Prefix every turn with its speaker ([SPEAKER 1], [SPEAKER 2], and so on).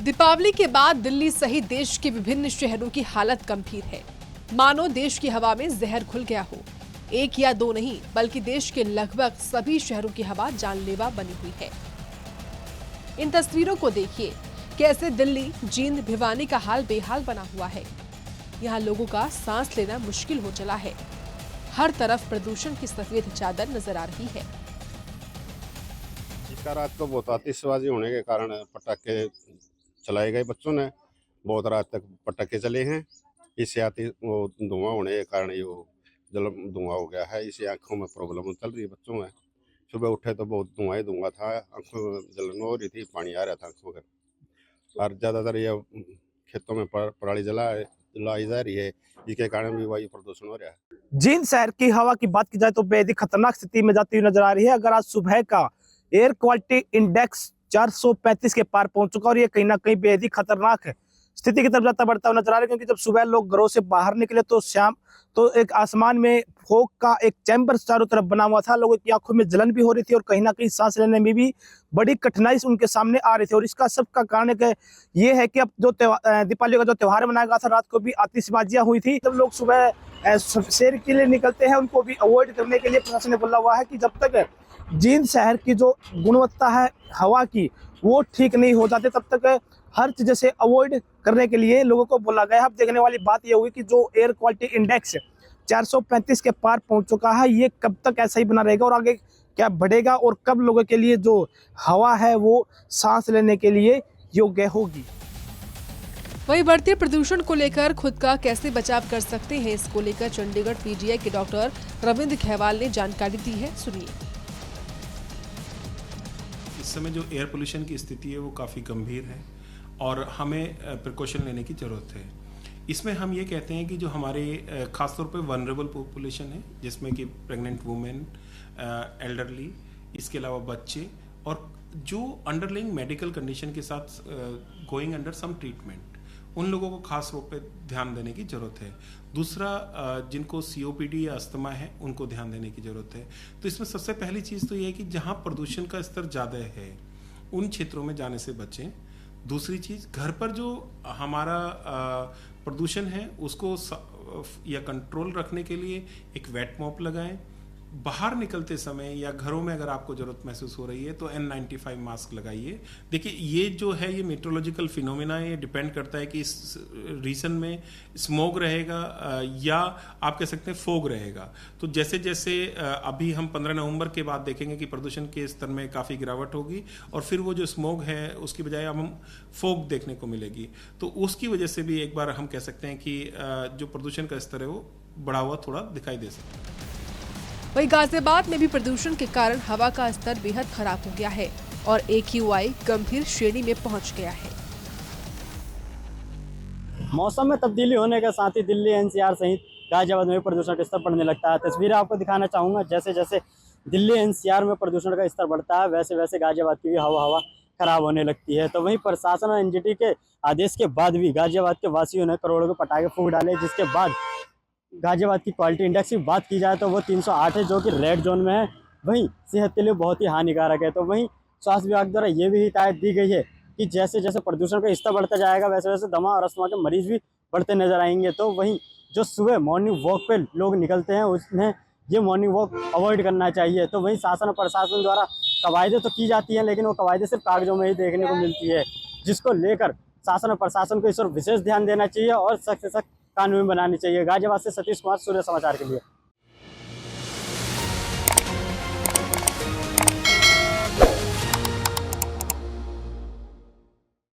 [SPEAKER 1] दीपावली के बाद दिल्ली सहित देश के विभिन्न शहरों की हालत गंभीर है। मानो देश की हवा में जहर घुल गया हो। एक या दो नहीं बल्कि देश के लगभग सभी शहरों की हवा जानलेवा बनी हुई है। इन तस्वीरों को देखिए, कैसे दिल्ली, जींद, भिवानी का हाल बेहाल बना हुआ है। यहाँ लोगों का सांस लेना मुश्किल हो चला है। हर तरफ प्रदूषण की सफेद चादर नजर आ रही है।
[SPEAKER 2] इसका रात को बहुत आतिशबाजी होने के कारण पटाखे चलाए गए बच्चों ने। बहुत रात तक पटाखे चले हैं। इससे वो धुआं होने के कारण ये जल धुआं हो गया है। इससे आंखों में प्रॉब्लम चल रही है बच्चों में। सुबह उठे तो बहुत धुआं ही धुआं था, आंखों में जलन हो रही थी, पानी आ रहा था आंखों में। और ज़्यादातर ये खेतों में पराली जलाई जा रही है, जिसके कारण भी वायु प्रदूषण हो रहा है।
[SPEAKER 3] जींद शहर की हवा की बात की जाए तो बेहद ही खतरनाक स्थिति में जाती हुई नजर आ रही है। अगर आज सुबह का एयर क्वालिटी इंडेक्स 435 के पार पहुंच चुका और ये कहीं ना कहीं बेहद ही खतरनाक है स्थिति की तरफ जाता बढ़ता हुआ नजर आ रहा है, क्योंकि जब सुबह लोग घरों से बाहर निकले तो शाम तो एक आसमान में फॉग का एक चैम्बर चारों तरफ बना हुआ था। लोगों की आंखों में जलन भी हो रही थी और कहीं ना कहीं सांस लेने में भी बड़ी कठिनाई उनके सामने आ रही थी। और इसका सबका कारण ये है कि अब जो दीपावली का जो त्योहार मनाया गया था, रात को भी आतिशबाजियां हुई थी। जब लोग सुबह सैर के लिए निकलते हैं, उनको भी अवॉइड करने के लिए प्रशासन ने बोला हुआ है कि जब तक जींद शहर की जो गुणवत्ता है हवा की वो ठीक नहीं हो जाते, तब तक हर चीज़ से अवॉइड करने के लिए लोगों को बोला गया है। अब देखने वाली बात यह हुई कि जो एयर क्वालिटी इंडेक्स 435 के पार पहुंच चुका है, ये कब तक ऐसा ही बना रहेगा और आगे क्या बढ़ेगा और कब लोगों के लिए जो हवा है वो सांस लेने के लिए योग्य होगी।
[SPEAKER 1] वहीं बढ़ते प्रदूषण को लेकर खुद का कैसे बचाव कर सकते हैं, इसको लेकर चंडीगढ़ पीजीआई के डॉक्टर रविंद्र खेवाल ने जानकारी दी है। सुनिए।
[SPEAKER 4] इस समय जो एयर पोल्यूशन की स्थिति है वो काफ़ी गंभीर है और हमें प्रिकॉशन लेने की ज़रूरत है। इसमें हम ये कहते हैं कि जो हमारे ख़ासतौर पे वनरेबल पॉपुलेशन है, जिसमें कि प्रेग्नेंट वुमेन, एल्डरली, इसके अलावा बच्चे और जो अंडरलाइंग मेडिकल कंडीशन के साथ गोइंग अंडर सम ट्रीटमेंट, उन लोगों को खास रूप पे ध्यान देने की ज़रूरत है। दूसरा, जिनको सीओपीडी या अस्थमा है उनको ध्यान देने की ज़रूरत है। तो इसमें सबसे पहली चीज़ तो ये है कि जहाँ प्रदूषण का स्तर ज़्यादा है उन क्षेत्रों में जाने से बचें। दूसरी चीज़, घर पर जो हमारा प्रदूषण है उसको या कंट्रोल रखने के लिए एक वेट मॉप लगाएं। बाहर निकलते समय या घरों में अगर आपको ज़रूरत महसूस हो रही है तो N95 मास्क लगाइए। देखिए, ये जो है ये मेट्रोलॉजिकल फिनोमेना है, ये डिपेंड करता है कि इस रीजन में स्मोग रहेगा या आप कह सकते हैं फोग रहेगा। तो जैसे जैसे अभी हम 15 नवंबर के बाद देखेंगे कि प्रदूषण के स्तर में काफ़ी गिरावट होगी और फिर वो जो स्मोग है उसकी बजाय अब हम फोग देखने को मिलेगी। तो उसकी वजह से भी एक बार हम कह सकते हैं कि जो प्रदूषण का स्तर है वो बढ़ा हुआ थोड़ा दिखाई दे सकता है।
[SPEAKER 1] वहीं गाजियाबाद में भी प्रदूषण के कारण हवा का स्तर बेहद खराब हो गया है और AQI गंभीर श्रेणी में पहुंच गया है।
[SPEAKER 5] मौसम में तब्दीली होने के साथ ही दिल्ली NCR सहित गाजियाबाद में भी प्रदूषण का स्तर बढ़ने लगता है। तस्वीरें आपको दिखाना चाहूँगा। जैसे जैसे दिल्ली NCR में प्रदूषण का स्तर बढ़ता है, वैसे वैसे गाजियाबाद की भी हवा खराब होने लगती है। तो वहीं प्रशासन और NGT के आदेश के बाद भी गाजियाबाद के वासियों ने करोड़ों के पटाखे फूंक डाले, जिसके बाद गाजियाबाद की क्वालिटी इंडेक्स की बात की जाए तो वो 308 है, जो कि रेड जोन में है। वहीं सेहत के लिए बहुत ही हानिकारक है। तो वहीं स्वास्थ्य विभाग द्वारा ये भी हिदायत दी गई है कि जैसे जैसे प्रदूषण का स्तर बढ़ता जाएगा वैसे वैसे दमा और अस्थमा के मरीज भी बढ़ते नजर आएंगे। तो वहीं जो सुबह मॉर्निंग वॉक पे लोग निकलते हैं उन्हें ये मॉर्निंग वॉक अवॉइड करना चाहिए। तो वहीं शासन और प्रशासन द्वारा कवायदें तो की जाती हैं, लेकिन वो कवायदें सिर्फ कागजों में ही देखने को मिलती है, जिसको लेकर शासन और प्रशासन को इस पर विशेष ध्यान देना चाहिए और सख्त से सख्त कानून बनानी चाहिए। गाजियाबाद से सतीश कुमार, सूर्य समाचार के लिए।